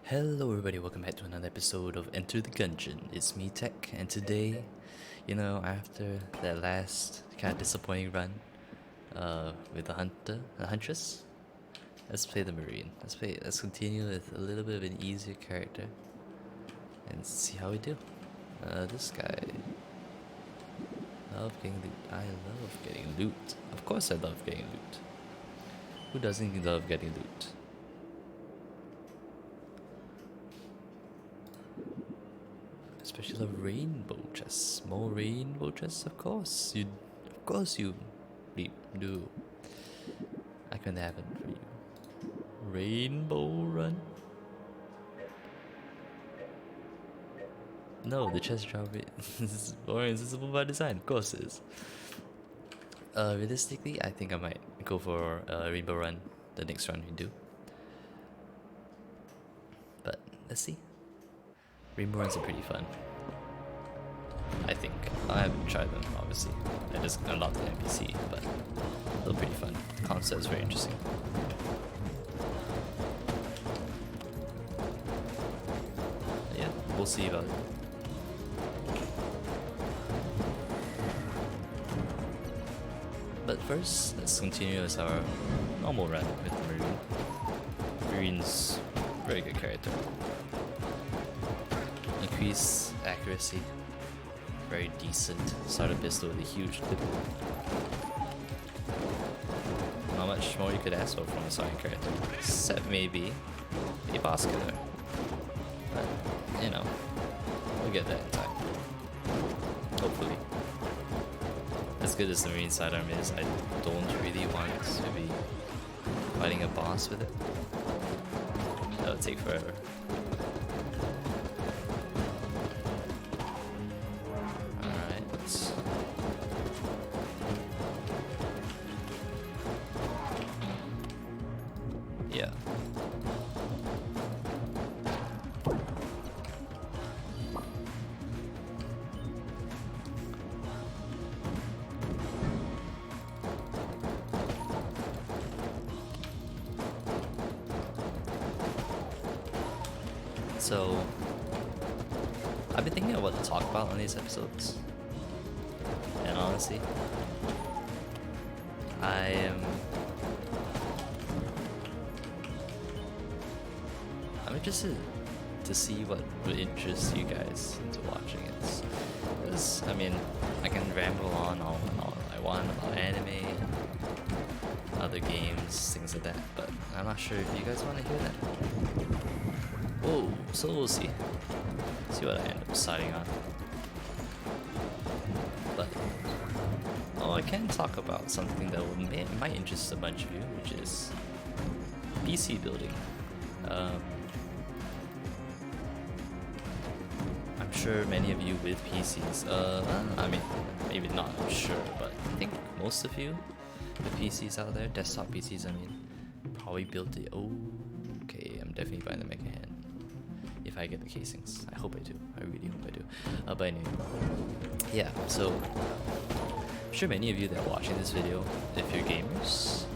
Hello everybody, welcome back to another episode of Enter the Gungeon. It's me, Tech, and today, after that last kind of disappointing run with the Huntress, let's play the Marine. Let's continue with a little bit of an easier character and see how we do. This guy, love getting loot. I love getting loot. Of course I love getting loot. Who doesn't love getting loot? Especially the rainbow chests. More rainbow chests, of course. You do. I can happen for you. Rainbow run? No, the chest drop is more invisible by design. Of course it is. Realistically, I think I might go for a rainbow run the next run we do. But let's see. Rainbow runs are pretty fun. I think. I haven't tried them, obviously. I just unlocked the NPC, but they're pretty fun. The concept is very interesting. But yeah, we'll see about it. But first, let's continue as our normal run with the Marine. Marine's very good character. Increase accuracy, very decent. Starter pistol with a huge clip. Not much more you could ask for from a starting character, except maybe a boss killer. But we'll get that in time. Hopefully. As good as the Marine sidearm is, I don't really want to be fighting a boss with it. That would take forever. Yeah. So, I've been thinking of what to talk about on these episodes. And honestly, I'm interested to see what would interest you guys into watching it. Because, I can ramble on all I want about anime and other games, things like that, but I'm not sure if you guys want to hear that. Whoa, so we'll see. See what I end up deciding on. But, I can talk about something that might interest a bunch of you, which is PC building. I'm sure many of you with PCs, maybe not, I'm sure, but I think most of you with PCs out there, desktop PCs, probably built it. Oh, okay, I'm definitely buying the Mega Hand. If I get the casings. I hope I do. I really hope I do. But anyway, yeah, so I'm sure many of you that are watching this video, if you're gamers,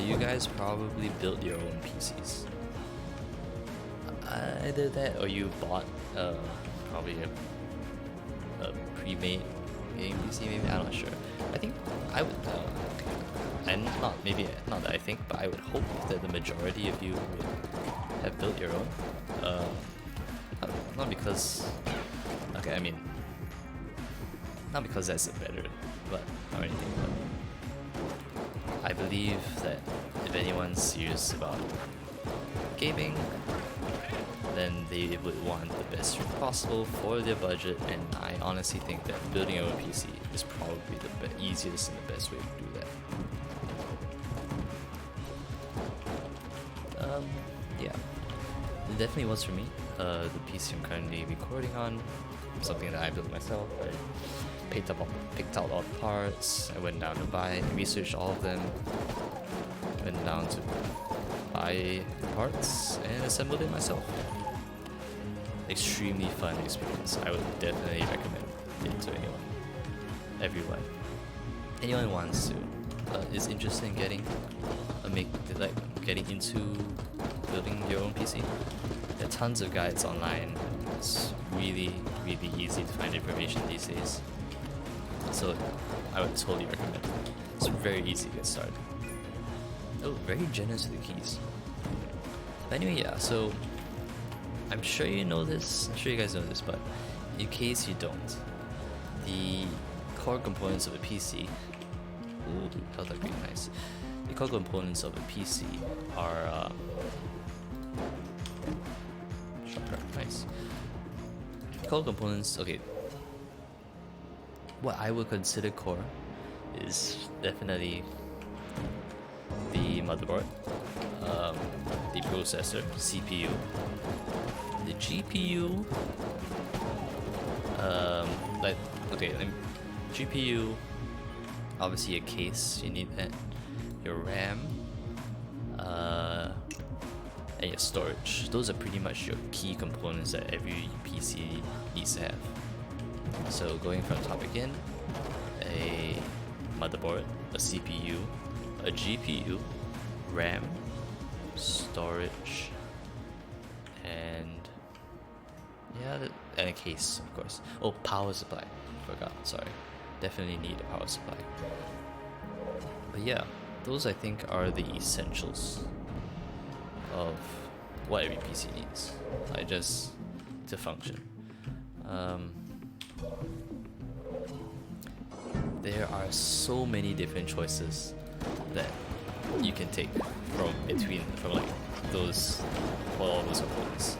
you guys probably built your own PCs. Either that or you bought probably a pre-made game PC, maybe, I'm not sure. I think I would, and not that I think, but I would hope that the majority of you would have built your own. Not because, not because that's better, or anything, but I believe that if anyone's serious about gaming, then they would want the best stream possible for their budget, and I honestly think that building your own PC is probably the easiest and the best way to do that. Yeah, it definitely was for me. The PC I'm currently recording on, something that I built myself. I picked out all the parts. I went down to buy, researched all of them. Went down to buy parts and assembled it myself. Extremely fun experience. I would definitely recommend it to everyone who wants to, is interested in getting into building your own PC. There are tons of guides online. It's really easy to find information these days. So I would totally recommend it. It's very easy to get started. Oh, very generous with the keys. But anyway, yeah, so I'm sure you know this, I'm sure you guys know this, but in case you don't, the core components of a PC, ooh, held up really nice. The core components of a PC are, shotgun, nice. Core components, okay. What I would consider core is definitely the motherboard, the processor, CPU, the GPU, GPU, obviously a case, you need that, your RAM, and your storage. Those are pretty much your key components that every PC needs to have. So going from the top again, a motherboard, a CPU, a GPU, RAM, storage, and and a case, of course. Oh, power supply. Forgot. Sorry. Definitely need a power supply. But yeah, those I think are the essentials of what every PC needs, like just to function. There are so many different choices that you can take from like those, for all those components.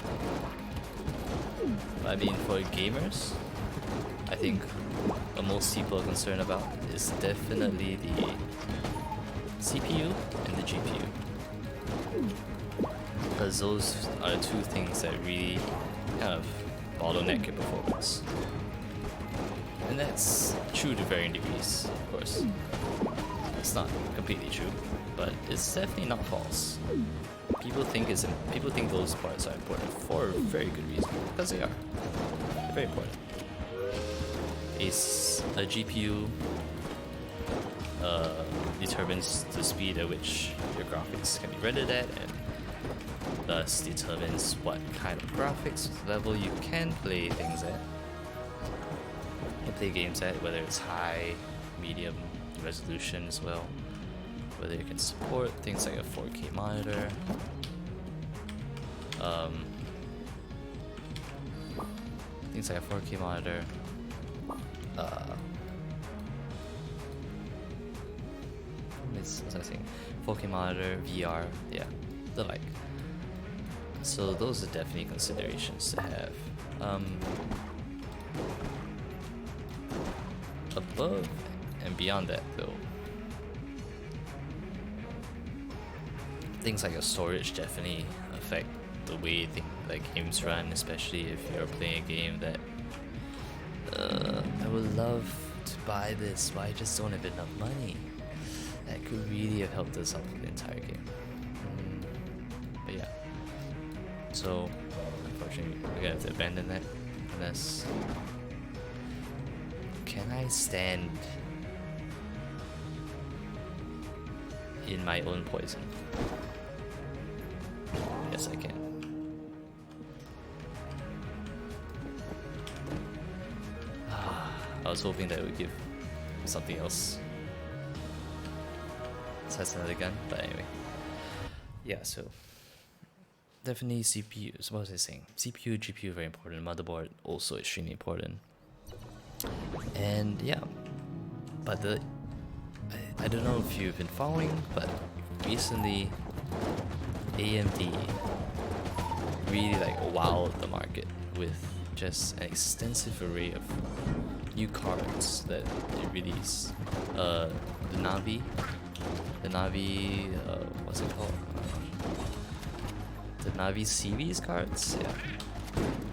I mean, for gamers, I think what most people are concerned about is definitely the CPU and the GPU, because those are the two things that really kind of bottleneck your performance. And that's true to varying degrees, of course. It's not completely true, but it's definitely not false. People think those parts are important for a very good reason, because they are. They're very important. A GPU determines the speed at which your graphics can be rendered at, and thus determines what kind of graphics level you can play things at. You can play games at, whether it's high, medium resolution as well, whether you can support things like a 4K monitor, things like a 4K monitor, what's I saying? 4K monitor, VR, yeah, the like. So those are definitely considerations to have. Above and beyond that, though, things like your storage definitely affect the way games run, especially if you're playing a game that I would love to buy this, but I just don't have enough money. That could really have helped us out with the entire game. But yeah, so unfortunately we're gonna have to abandon that unless. Can I stand in my own poison? Yes, I can. I was hoping that it would give something else besides another gun, but anyway. Yeah, so definitely CPU. So what was I saying? CPU, GPU very important. Motherboard also extremely important. And yeah, but I don't know if you've been following, but recently AMD really wowed the market with just an extensive array of new cards that they released. The Navi, what's it called? The Navi series cards, yeah.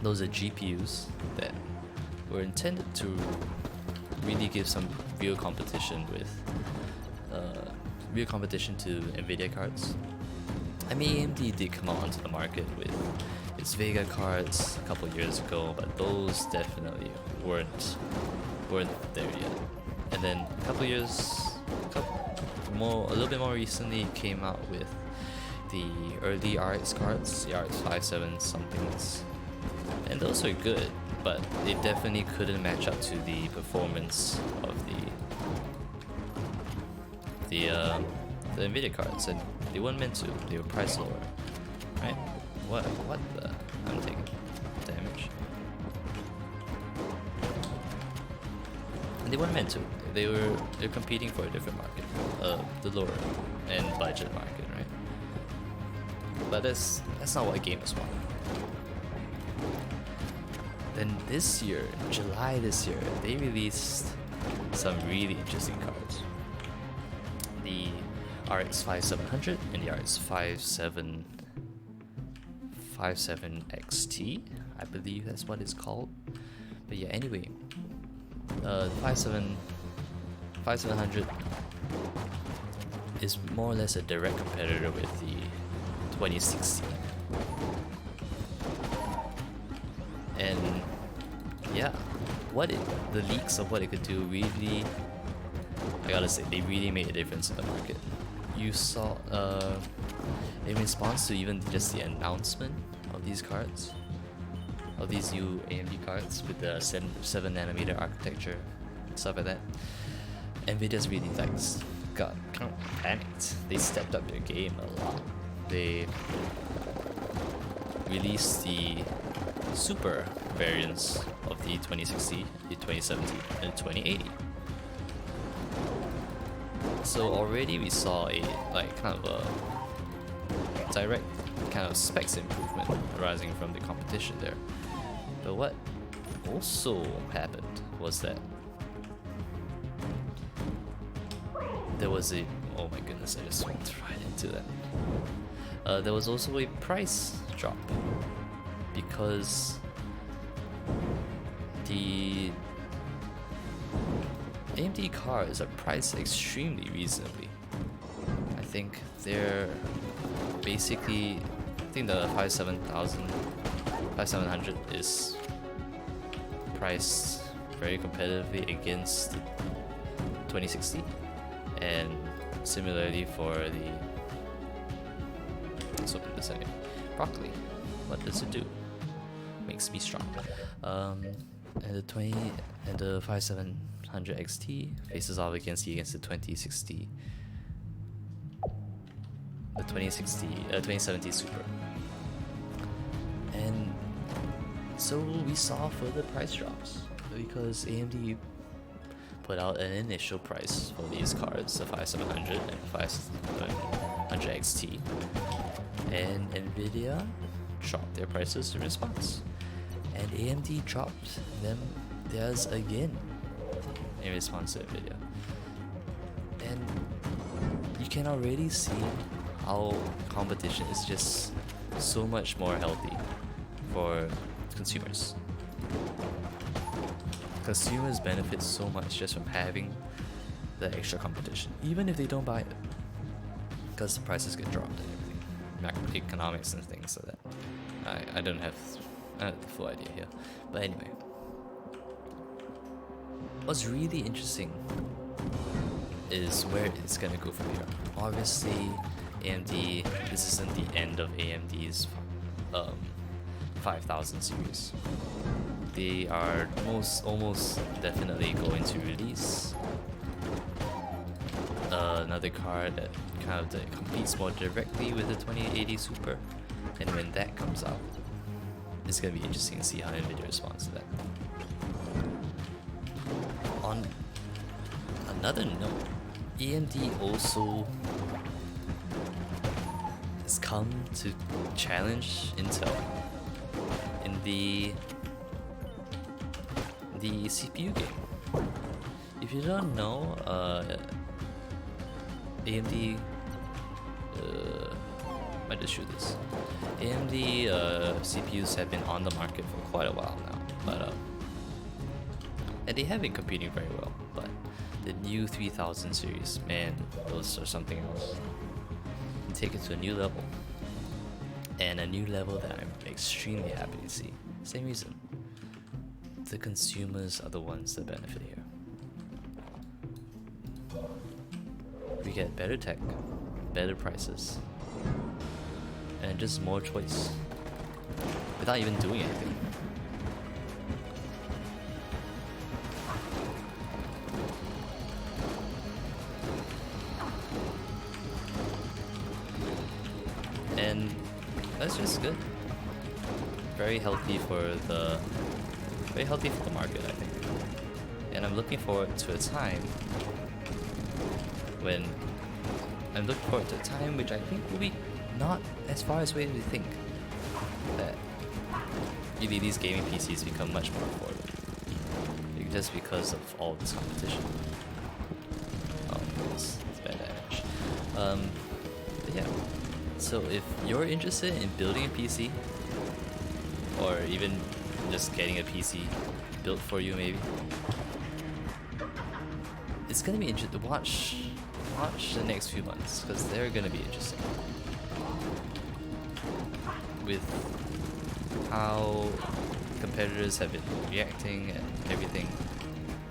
Those are GPUs that were intended to really give some real competition to Nvidia cards. I mean, AMD did come out onto the market with its Vega cards a couple years ago, but those definitely weren't there yet. And then a little bit more recently, came out with the early RX cards, the RX 57 somethings, and those are good, but they definitely couldn't match up to the performance of the Nvidia cards, and they weren't meant to. They were priced lower, right? What the? I'm taking damage. And they weren't meant to. They're competing for a different market, the lower end budget market, right? But that's not what gamers want. Then this year, July this year, they released some really interesting cards. The RX 5700 and the RX 57 XT, I believe that's what it's called. But yeah, anyway, the 5700 is more or less a direct competitor with the 2060. And yeah, the leaks of what it could do really, I gotta say, they really made a difference in the market. You saw, in response to even just the announcement of these cards, of these new AMD cards with the 7nm architecture, stuff like that, Nvidia's really got kind of panicked. They stepped up their game a lot. They released the super variants of the 2060, the 2070, and the 2080. So already we saw a kind of a direct kind of specs improvement arising from the competition there. But what also happened was that there was a, oh my goodness, I just went right into that. There was also a price drop because the AMD cards are priced extremely reasonably. I think they're basically, I think the 5700 is priced very competitively against the 2060, and similarly for the, so this anyway, broccoli. What does it do? Makes me strong. And the 5700 XT faces off against the 2060, the 2070 Super. And so we saw further price drops because AMD put out an initial price for these cards, the 5700 and 5700 XT, and Nvidia dropped their prices in response, and AMD dropped theirs again in response to Nvidia. And you can already see how competition is just so much more healthy for consumers. Consumers benefit so much just from having the extra competition, even if they don't buy it, because the prices get dropped and everything, macroeconomics and things like that. I don't have the full idea here, but anyway, what's really interesting is where it's gonna go from here. Obviously, AMD, this isn't the end of AMD's 5000 series. They are almost definitely going to release another card that kind of competes more directly with the 2080 Super, and when that comes out, it's gonna be interesting to see how Nvidia responds to that. On another note, AMD also has come to challenge Intel in the CPU game. If you don't know, AMD, I just shoot this. AMD CPUs have been on the market for quite a while now, but and they have been competing very well. But the new 3000 series, man, those are something else. You take it to a new level, and a new level that I'm extremely happy to see. Same reason. The consumers are the ones that benefit here. We get better tech, better prices, and just more choice without even doing anything. And that's just good. Very healthy for the market, I think. And I'm looking forward to a time which I think will be not as far as we think, that really these gaming PCs become much more affordable just because of all this competition. Oh, it's bad damage. But yeah. So if you're interested in building a PC, or even just getting a PC built for you, maybe, it's gonna be interesting to watch the next few months, because they're gonna be interesting with how competitors have been reacting and everything.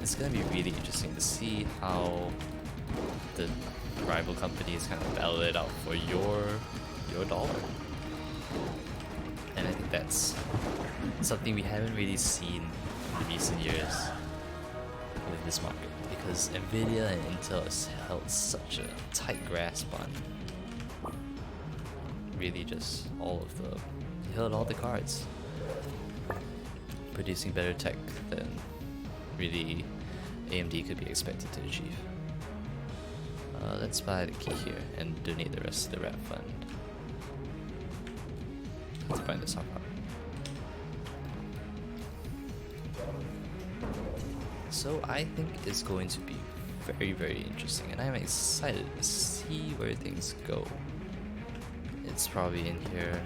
It's gonna be really interesting to see how the rival companies kind of battle it out for your dollar. And I think that's something we haven't really seen in recent years with this market, because Nvidia and Intel has held such a tight grasp on really just held all the cards, producing better tech than really AMD could be expected to achieve. Let's buy the key here and donate the rest of the wrap fund. Let's find this out. So I think it's going to be very, very interesting, and I'm excited to see where things go. It's probably in here.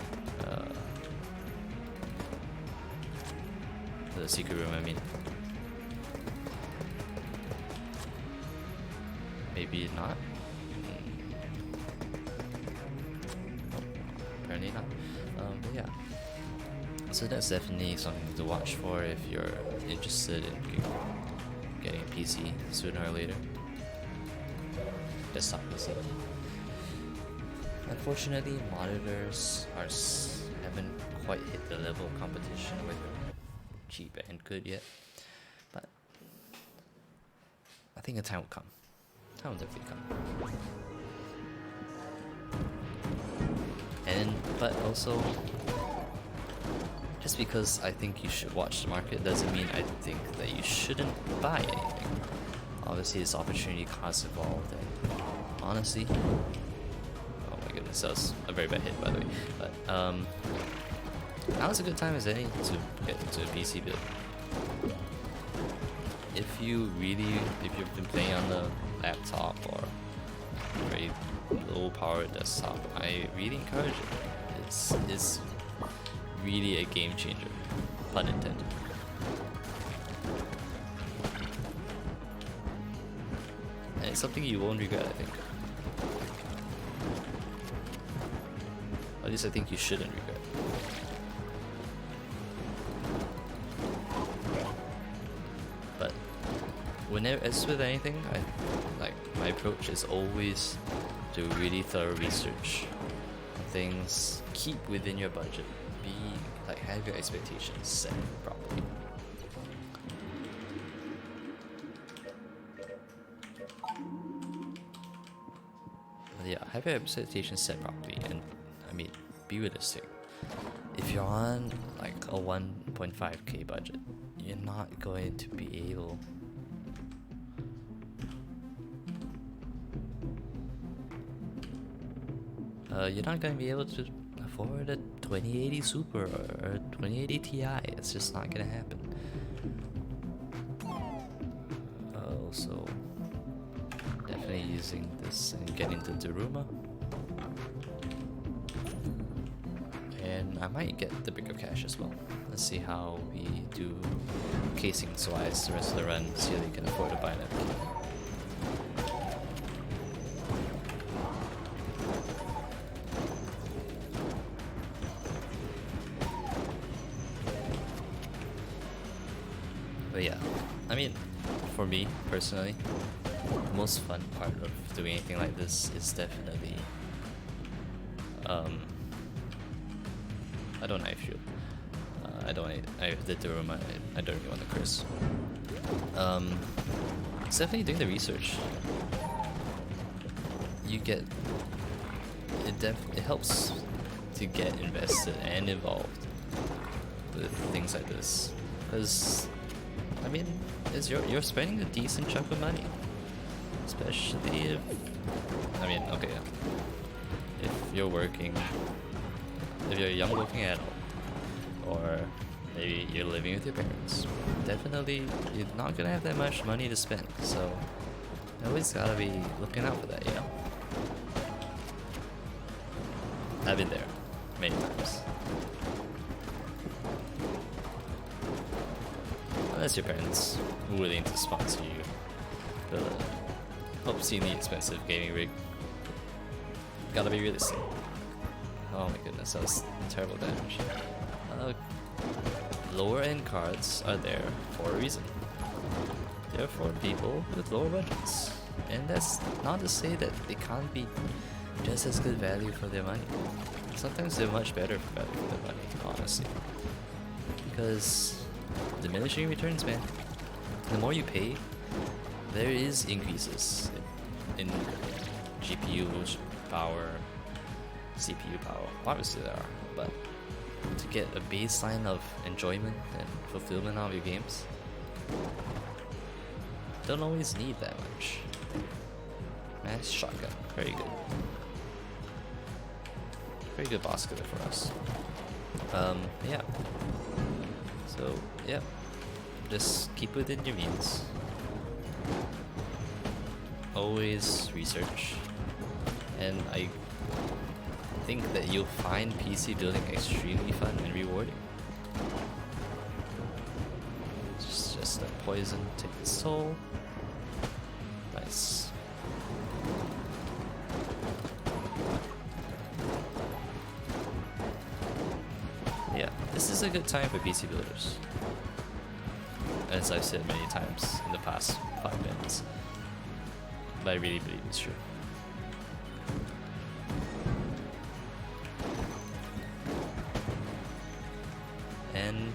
The secret room, I mean. Maybe not. Apparently not. But yeah. So that's definitely something to watch for if you're interested in getting a PC sooner or later. Desktop PC. Unfortunately, monitors haven't quite hit the level of competition with cheap and good yet, but I think a time will come. Time will definitely come. But also, just because I think you should watch the market doesn't mean I think that you shouldn't buy anything. Obviously, it's opportunity cost involved, and honestly, oh my goodness, that was a very bad hit, by the way. But now's a good time as any to get into a PC build. If you've been playing on the laptop or very low power desktop, I really encourage it. It's really a game changer, pun intended. And it's something you won't regret, I think. At least I think you shouldn't regret. But whenever, as with anything, my approach is always do really thorough research on things. Keep within your budget. Have your expectations set properly. Yeah, have your expectations set properly, and I mean, be realistic. If you're on like a 1.5k budget, you're not going to be able to afford a 2080 Super or a 2080 Ti. It's just not gonna happen. Also, definitely using this and getting to Daruma. And I might get the bigger cache as well. Let's see how we do casings wise the rest of the run, see how they can afford to buy that. But yeah, I mean, for me personally, the most fun part of doing anything like this is definitely I don't knife you. I did the room. I don't really want to curse. It's definitely doing the research. You get it helps to get invested and involved with things like this, because I mean, you're spending a decent chunk of money, especially if okay, if you're working, if you're a young working adult, or maybe you're living with your parents. Definitely, you're not gonna have that much money to spend, so you always gotta be looking out for that, you know? I've been there many times. Unless your parents are willing to sponsor you, but hope seeing the expensive gaming rig. Gotta be realistic. Oh my goodness, that was terrible damage. Lower end cards are there for a reason. They're for people with lower budgets. And that's not to say that they can't be just as good value for their money. Sometimes they're much better value for their money, honestly. Because diminishing returns, man. The more you pay, there is increases in GPU power, CPU power. Obviously there are, but to get a baseline of enjoyment and fulfillment out of your games, don't always need that much. Nice shotgun, very good. Very good boss killer for us. Yeah. So, yeah. Just keep within your means. Always research. And I think that you'll find PC building extremely fun and rewarding. Just a poison, take its toll. Nice. Yeah, this is a good time for PC builders. As I've said many times in the past 5 minutes. But I really believe it's true. And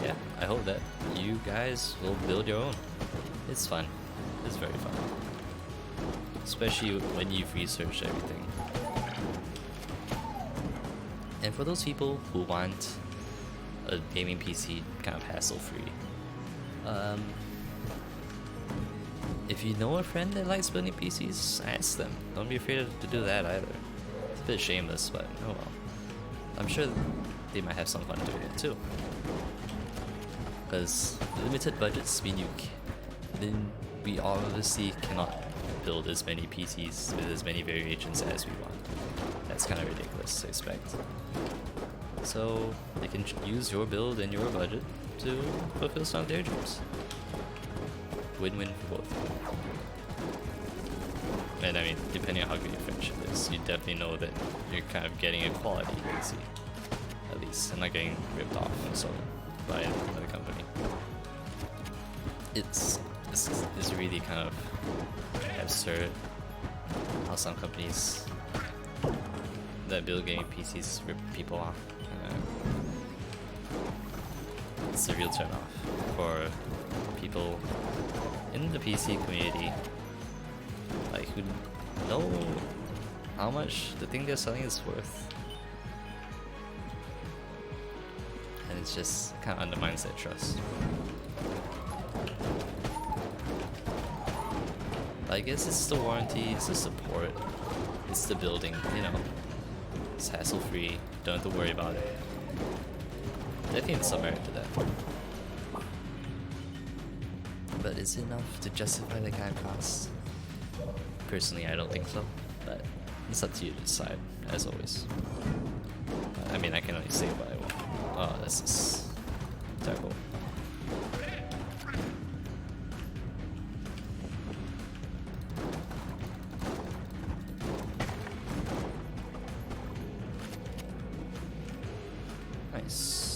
yeah, I hope that you guys will build your own. It's fun. It's very fun. Especially when you've researched everything. And for those people who want a gaming PC kind of hassle-free, if you know a friend that likes building PCs, ask them. Don't be afraid to do that either. It's a bit shameless, but oh well. I'm sure they might have some fun doing it too. Because limited budgets mean then we obviously cannot build as many PCs with as many variations as we want. That's kind of ridiculous to expect. So they can use your build and your budget to fulfill some of their dreams. Win-win for both. And I mean, depending on how good your friendship is, you definitely know that you're kind of getting a quality PC. At least, and not getting ripped off and sold by another company. It's really kind of absurd how some companies that build gaming PCs rip people off. It's a real turn off for people in the PC community, like who know how much the thing they're selling is worth. And it just kind of undermines that trust. I guess it's the warranty, it's the support, it's the building, you know. It's hassle-free, don't have to worry about it. Definitely there's some merit to that. But is it enough to justify that kind of cost? Personally, I don't think so, but it's up to you to decide, as always. I mean, I can only say what I want. Oh, this is terrible. Nice.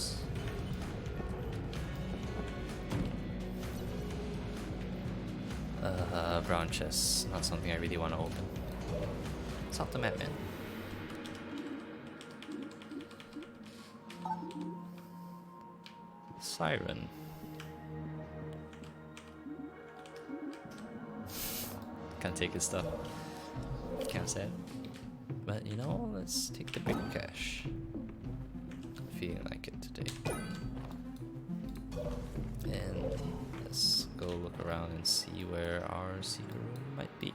Brown chest, not something I really want to open. It's off the map, man. Siren. Can't take his stuff. Can't say it. But you know, let's take the big cash. Feeling like it today. And let's go look around and see where our secret room might be.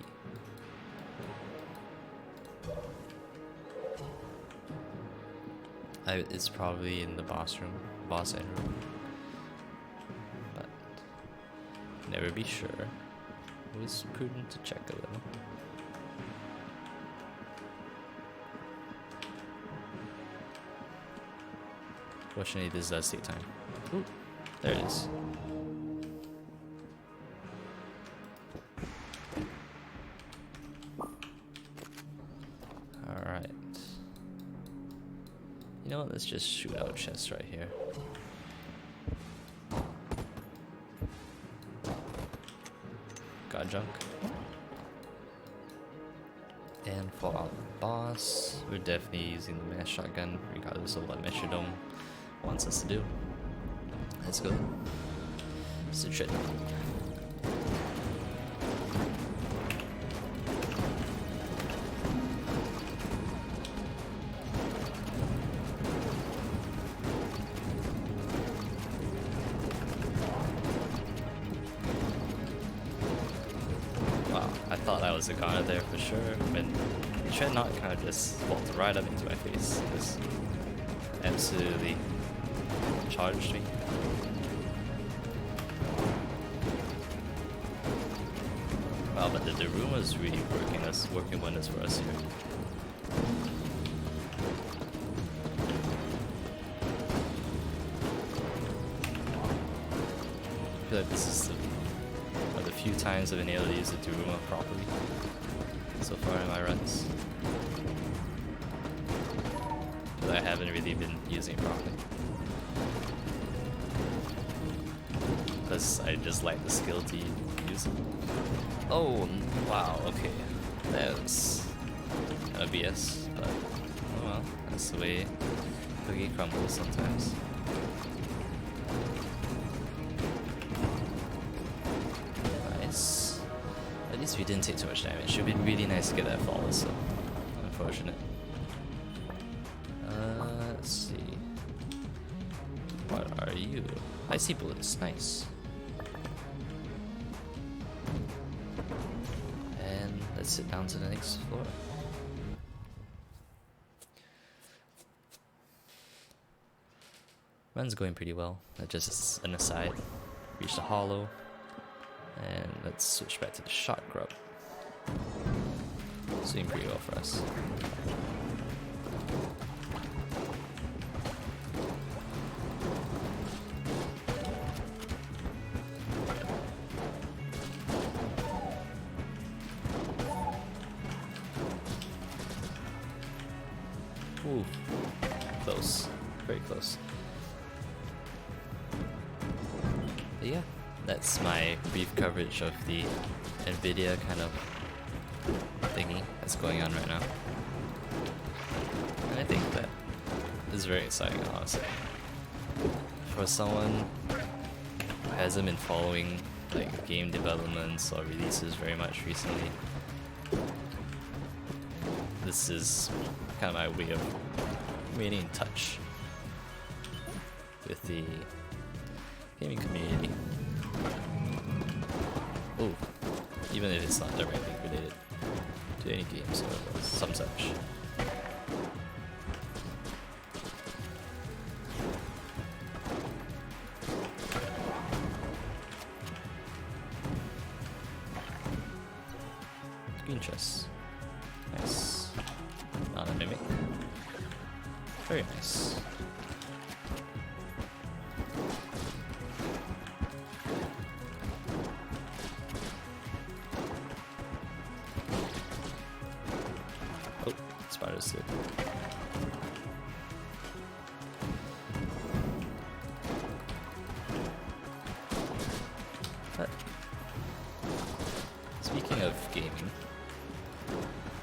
It's probably in the boss end room. But never be sure. It was prudent to check a little. Fortunately, this does take time. Ooh, there it is. Alright. You know what? Let's just shoot out chests right here. Got junk. And for our boss, we're definitely using the mass shotgun, regardless of what Metrodome wants us to do. Let's go. Citrate. Wow, I thought I was a goner there for sure, but the Dreadnought kind of just walked right up into my face. Just absolutely charged me. Wow, but the room was really working wonders for us here. I feel like this is one of the few times I've been able to use the Daruma properly so far in my runs. But I haven't really been using it properly. Because I just like the skill to use it. Oh, wow, okay. That was kind of BS, but oh well, that's the way cookie crumbles sometimes. Nice. At least we didn't take too much damage. It would be really nice to get that flawless, so unfortunate. Let's see. What are you? Icy bullets, nice. And let's sit down to the next floor. Run's going pretty well. Just as an aside, reach the hollow, and let's switch back to the shot grub. It's doing pretty well for us. Ooh, close, very close. But yeah, that's my brief coverage of the NVIDIA kind of thingy that's going on right now. And I think that is very exciting, honestly. For someone who hasn't been following like game developments or releases very much recently, this is kind of my way of remaining in touch with the gaming community. Oh, even if it's not directly related to any games or some such. Green chest. Nice. Not a mimic. Very nice. Oh, spider's still. But speaking of gaming,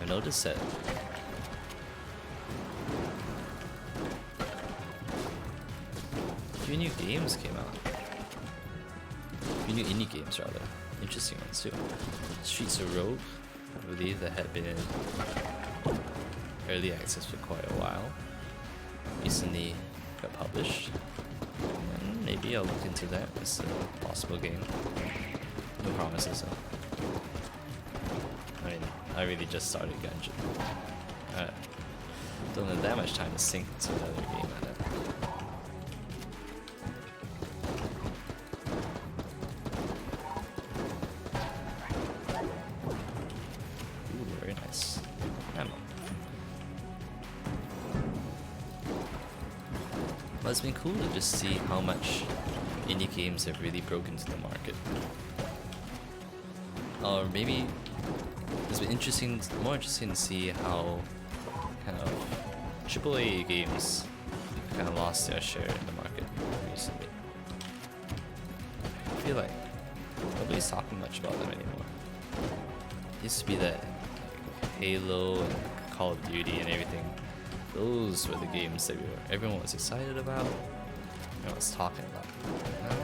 I noticed that few new games came out. A few new indie games, rather. Interesting ones too. Streets of Rogue, I believe that had been in early access for quite a while. Recently got published. And maybe I'll look into that as a possible game. No promises though. I mean, I really just started Gungeon. Don't have that much time to sink into another game like that. Ooh, very nice. Ammo. But it's been cool to just see how much indie games have really broken into the market. Or maybe it's been more interesting to see how kind of AAA games kind of lost their share in the market recently. I feel like nobody's talking much about them anymore. It used to be that Halo and Call of Duty and everything, those were the games that everyone was excited about, everyone was talking about. Now,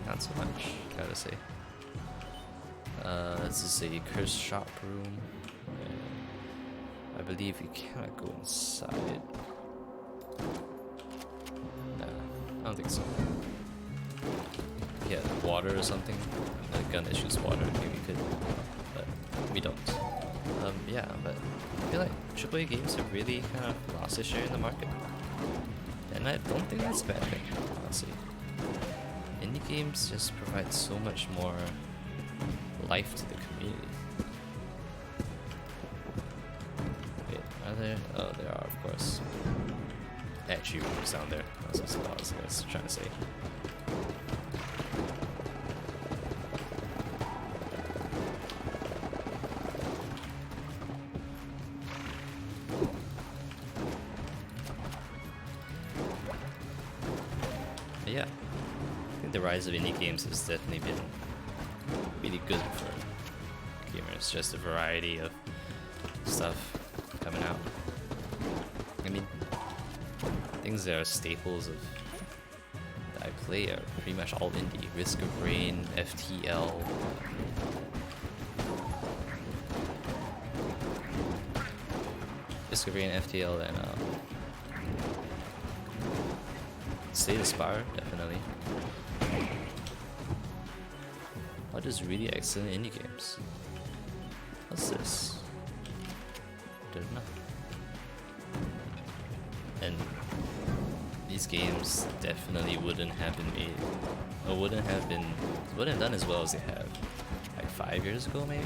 not so much, gotta say. This is a cursed shop room. I believe you cannot go inside. Nah, I don't think so. Yeah, water or something. A gun that shoots water, maybe we could, but we don't. Yeah, but I feel like AAA games have really kind of lost their share in the market. And I don't think that's a bad thing, honestly. Indie games just provide so much more life to the community. Wait, are there? Oh, there are, of course. Actually, rooms down there. That's what I was trying to say. But yeah, I think the rise of indie games has definitely been really good for gamers. Just a variety of stuff coming out. I mean, things that are staples of that I play are pretty much all indie. Risk of Rain, FTL. Risk of Rain, FTL, and Slay the Spire, definitely. Are just really excellent indie games. What's this? Don't know. And these games definitely wouldn't have been made, or wouldn't have done as well as they have, like 5 years ago, maybe.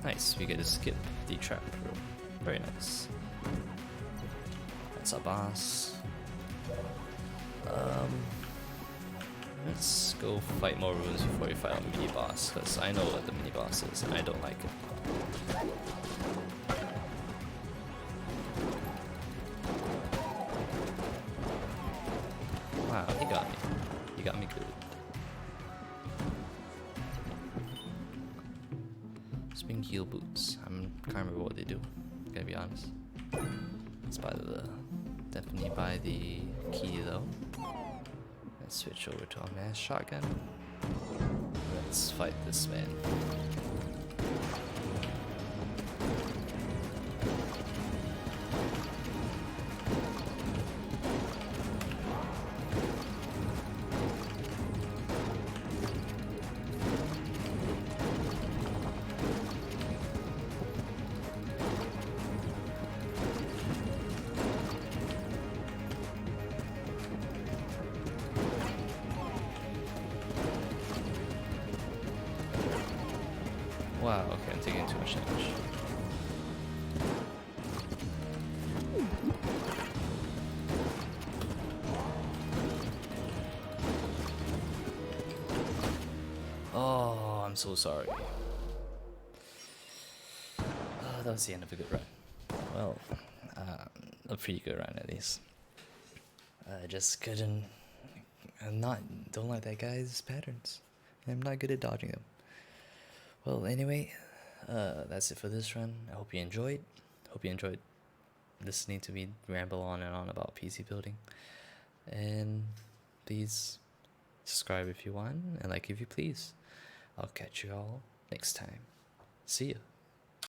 Nice, we get to skip the trap room. Very nice. That's our boss. Let's go fight more rooms before we fight a mini boss, because I know what the mini boss is and I don't like it. Wow, he got me. He got me good. Spring heel boots. I can't remember what they do, gotta be honest. Definitely buy the key though. Let's switch over to our mass shotgun. Let's fight this man. Wow, okay, I'm taking too much damage. Oh, I'm so sorry. Oh, that was the end of a good run. Well, a pretty good run at least. I just couldn't. Don't like that guy's patterns. I'm not good at dodging them. Well, anyway, that's it for this run. I hope you enjoyed. Hope you enjoyed listening to me ramble on and on about PC building. And please subscribe if you want and like if you please. I'll catch you all next time. See ya.